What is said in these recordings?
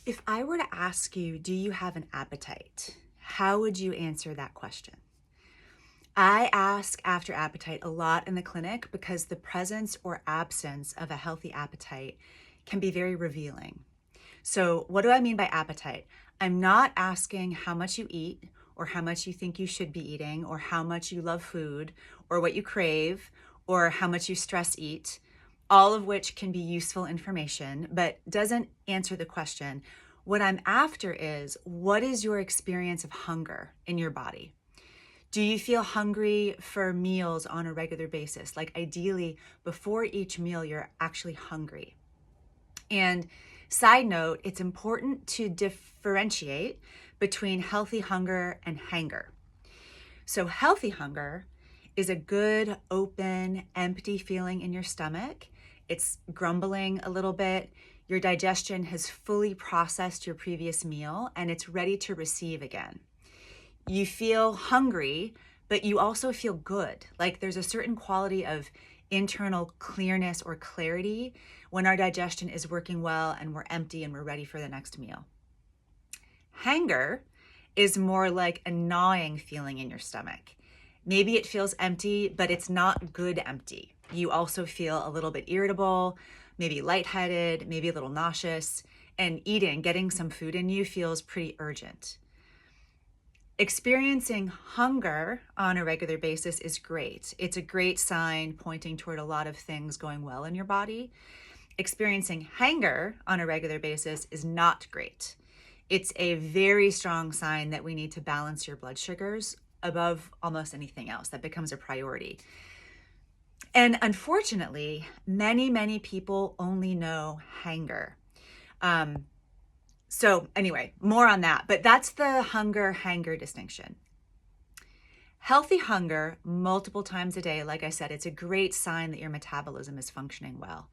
If I were to ask you, do you have an appetite? How would you answer that question? I ask after appetite a lot in the clinic because the presence or absence of a healthy appetite can be very revealing. So, what do I mean by appetite? I'm not asking how much you eat or how much you think you should be eating or how much you love food or what you crave or how much you stress eat, all of which can be useful information, but doesn't answer the question. What I'm after is, what is your experience of hunger in your body? Do you feel hungry for meals on a regular basis? Like ideally, before each meal, you're actually hungry. And side note, it's important to differentiate between healthy hunger and hanger. So healthy hunger is a good, open, empty feeling in your stomach. It's grumbling a little bit. Your digestion has fully processed your previous meal and it's ready to receive again. You feel hungry, but you also feel good. Like there's a certain quality of internal clearness or clarity when our digestion is working well and we're empty and we're ready for the next meal. Hanger is more like a gnawing feeling in your stomach. Maybe it feels empty, but it's not good empty. You also feel a little bit irritable, maybe lightheaded, maybe a little nauseous, and getting some food in you feels pretty urgent. Experiencing hunger on a regular basis is great. It's a great sign pointing toward a lot of things going well in your body. Experiencing hanger on a regular basis is not great. It's a very strong sign that we need to balance your blood sugars above almost anything else. That becomes a priority. And unfortunately, many people only know hanger. So anyway, more on that, but that's the hunger-hanger distinction. Healthy hunger multiple times a day, like I said, it's a great sign that your metabolism is functioning well.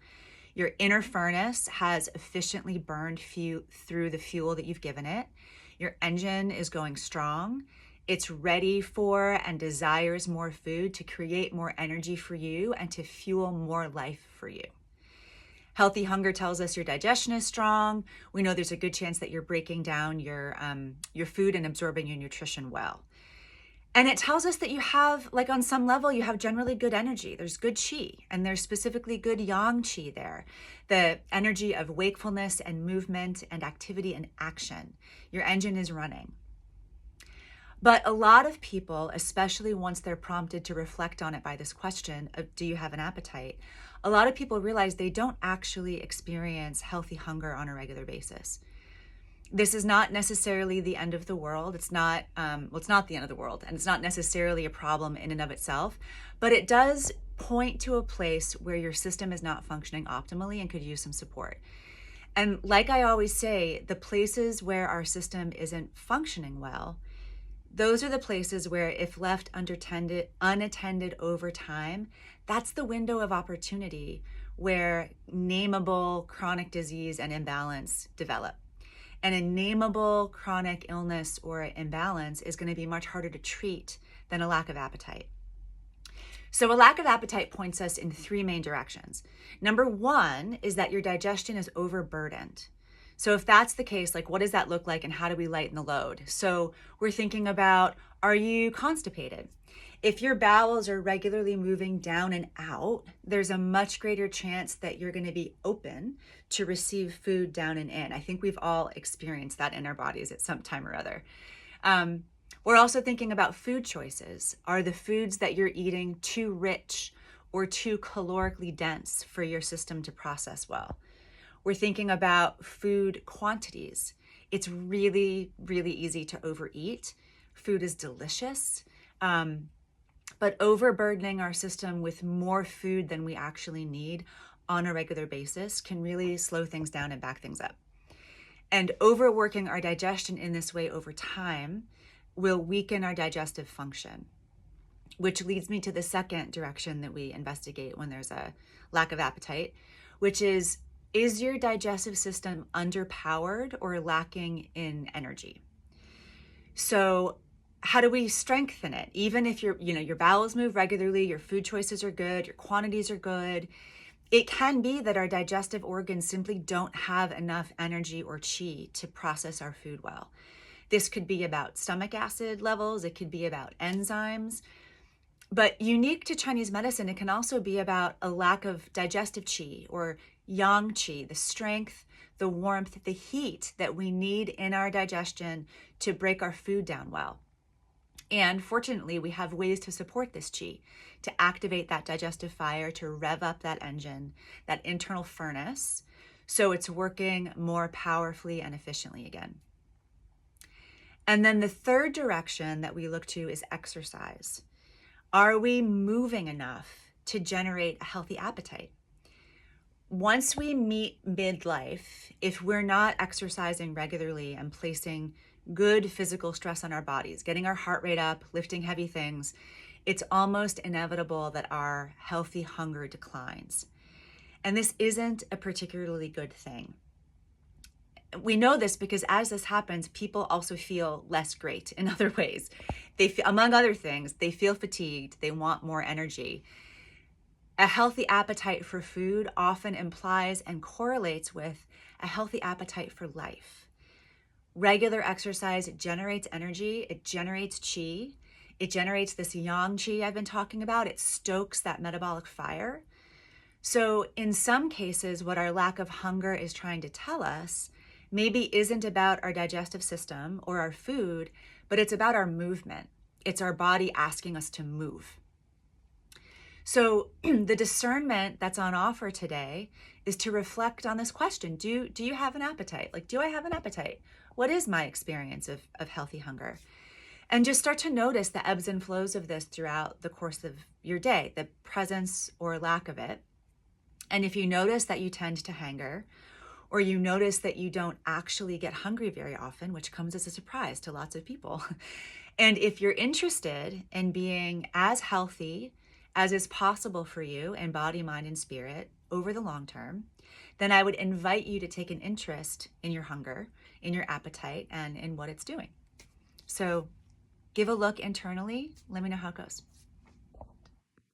Your inner furnace has efficiently burned through the fuel that you've given it. Your engine is going strong. It's ready for and desires more food to create more energy for you and to fuel more life for you. Healthy hunger tells us your digestion is strong. We know there's a good chance that you're breaking down your food and absorbing your nutrition well. And it tells us that you have, like on some level, you have generally good energy. There's good qi, and there's specifically good yang qi there. The energy of wakefulness and movement and activity and action. Your engine is running. But a lot of people, especially once they're prompted to reflect on it by this question of, do you have an appetite? A lot of people realize they don't actually experience healthy hunger on a regular basis. This is not necessarily the end of the world. It's not the end of the world, and it's not necessarily a problem in and of itself, but it does point to a place where your system is not functioning optimally and could use some support. And like I always say, the places where our system isn't functioning well, those are the places where, if left unattended over time, that's the window of opportunity where nameable chronic disease and imbalance develop. And a nameable chronic illness or imbalance is going to be much harder to treat than a lack of appetite. So a lack of appetite points us in three main directions. Number one is that your digestion is overburdened. So if that's the case, like what does that look like and how do we lighten the load? So we're thinking about, are you constipated? If your bowels are regularly moving down and out, there's a much greater chance that you're going to be open to receive food down and in. I think we've all experienced that in our bodies at some time or other. We're also thinking about food choices. Are the foods that you're eating too rich or too calorically dense for your system to process well? We're thinking about food quantities. It's really easy to overeat. Food is delicious. But overburdening our system with more food than we actually need on a regular basis can really slow things down and back things up. And overworking our digestion in this way over time will weaken our digestive function, which leads me to the second direction that we investigate when there's a lack of appetite, which is your digestive system underpowered or lacking in energy? So how do we strengthen it? Even if your bowels move regularly, your food choices are good, your quantities are good, It can be that our digestive organs simply don't have enough energy or qi to process our food well. This could be about stomach acid levels, it could be about enzymes, but unique to Chinese medicine, it can also be about a lack of digestive qi or yang qi, the strength, the warmth, the heat that we need in our digestion to break our food down well. And fortunately, we have ways to support this qi, to activate that digestive fire, to rev up that engine, that internal furnace, so it's working more powerfully and efficiently again. And then the third direction that we look to is exercise. Are we moving enough to generate a healthy appetite? Once we meet midlife, if we're not exercising regularly and placing good physical stress on our bodies, getting our heart rate up, lifting heavy things, it's almost inevitable that our healthy hunger declines. And this isn't a particularly good thing. We know this because as this happens, people also feel less great in other ways. Among other things, they feel fatigued, they want more energy. A healthy appetite for food often implies and correlates with a healthy appetite for life. Regular exercise generates energy, it generates qi, it generates this yang qi I've been talking about, it stokes that metabolic fire. So in some cases, what our lack of hunger is trying to tell us maybe isn't about our digestive system or our food, but it's about our movement. It's our body asking us to move. So the discernment that's on offer today is to reflect on this question. Do you have an appetite? Like, do I have an appetite? What is my experience of healthy hunger? And just start to notice the ebbs and flows of this throughout the course of your day, the presence or lack of it. And if you notice that you tend to hanger, or you notice that you don't actually get hungry very often, which comes as a surprise to lots of people. And if you're interested in being as healthy as is possible for you in body, mind, and spirit over the long term, then I would invite you to take an interest in your hunger, in your appetite, and in what it's doing. So give a look internally. Let me know how it goes.